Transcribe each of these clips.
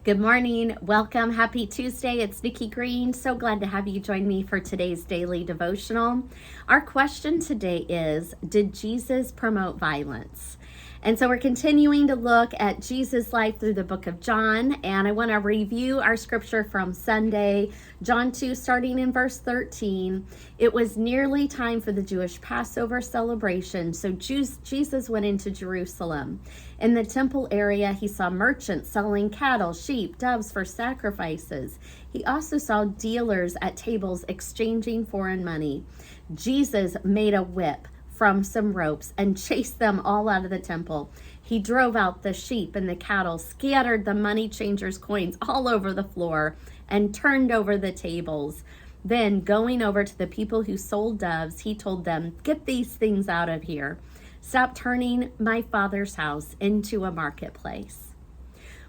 Good morning. Welcome. Happy Tuesday. It's Nikki Green. So glad to have you join me for today's daily devotional. Our question today is, did Jesus promote violence? And so we're continuing to look at Jesus' life through the book of John. And I want to review our scripture from Sunday, John 2, starting in verse 13. It was nearly time for the Jewish Passover celebration. So Jesus went into Jerusalem. In the temple area, he saw merchants selling cattle, sheep, doves for sacrifices. He also saw dealers at tables exchanging foreign money. Jesus made a whip from some ropes and chased them all out of the temple. He drove out the sheep and the cattle, scattered the money changers' coins all over the floor, and turned over the tables. Then, going over to the people who sold doves, he told them, "Get these things out of here. Stop turning my Father's house into a marketplace."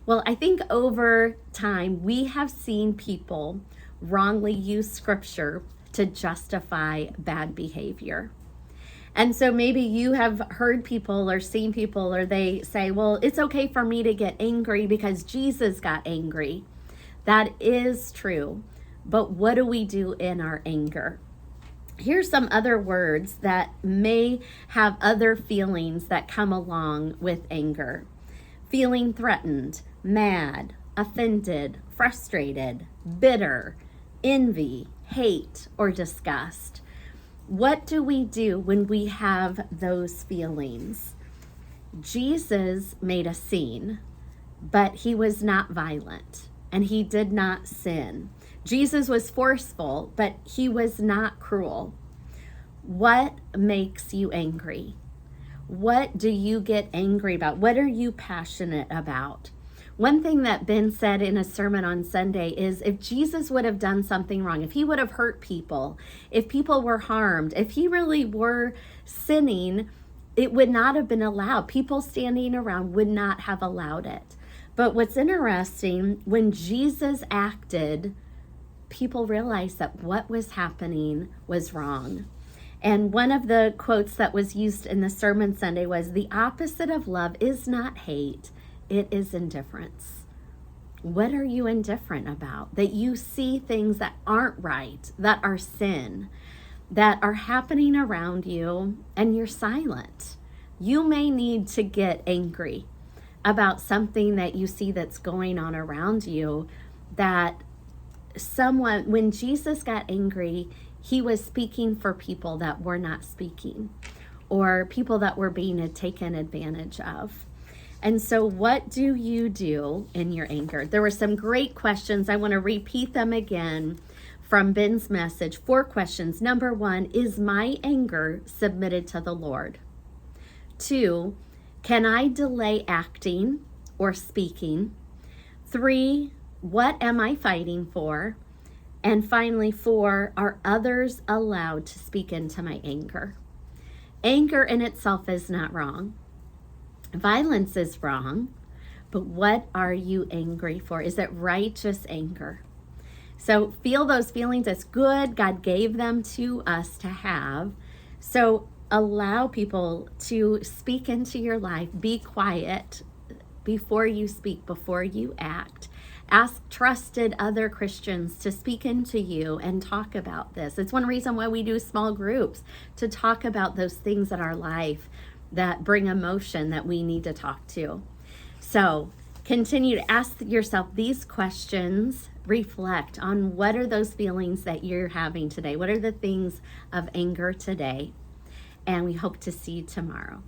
Well, I think over time we have seen people wrongly use scripture to justify bad behavior. And so maybe you have heard people or seen people, or they say, well, it's okay for me to get angry because Jesus got angry. That is true. But what do we do in our anger? Here's some other words that may have other feelings that come along with anger. Feeling threatened, mad, offended, frustrated, bitter, envy, hate, or disgust. What do we do when we have those feelings? Jesus made a scene, but he was not violent and he did not sin. Jesus was forceful, but he was not cruel. What makes you angry? What do you get angry about? What are you passionate about? One thing that Ben said in a sermon on Sunday is if Jesus would have done something wrong, if he would have hurt people, if people were harmed, if he really were sinning, it would not have been allowed. People standing around would not have allowed it. But what's interesting, when Jesus acted, people realized that what was happening was wrong. And one of the quotes that was used in the sermon Sunday was, "The opposite of love is not hate. It is indifference." What are you indifferent about? That you see things that aren't right, that are sin, that are happening around you, and you're silent. You may need to get angry about something that you see that's going on around you, that someone, when Jesus got angry, he was speaking for people that were not speaking, or people that were being taken advantage of. And so what do you do in your anger? There were some great questions. I want to repeat them again from Ben's message. 4 questions. Number 1, is my anger submitted to the Lord? 2, can I delay acting or speaking? 3, what am I fighting for? And finally, 4, are others allowed to speak into my anger? Anger in itself is not wrong. Violence is wrong, but what are you angry for? Is it righteous anger? So feel those feelings. It's good. God gave them to us to have. So allow people to speak into your life. Be quiet before you speak, before you act. Ask trusted other Christians to speak into you and talk about this. It's one reason why we do small groups, to talk about those things in our life that bring emotion that we need to talk to. So continue to ask yourself these questions. Reflect on what are those feelings that you're having today? What are the things of anger today? And we hope to see you tomorrow.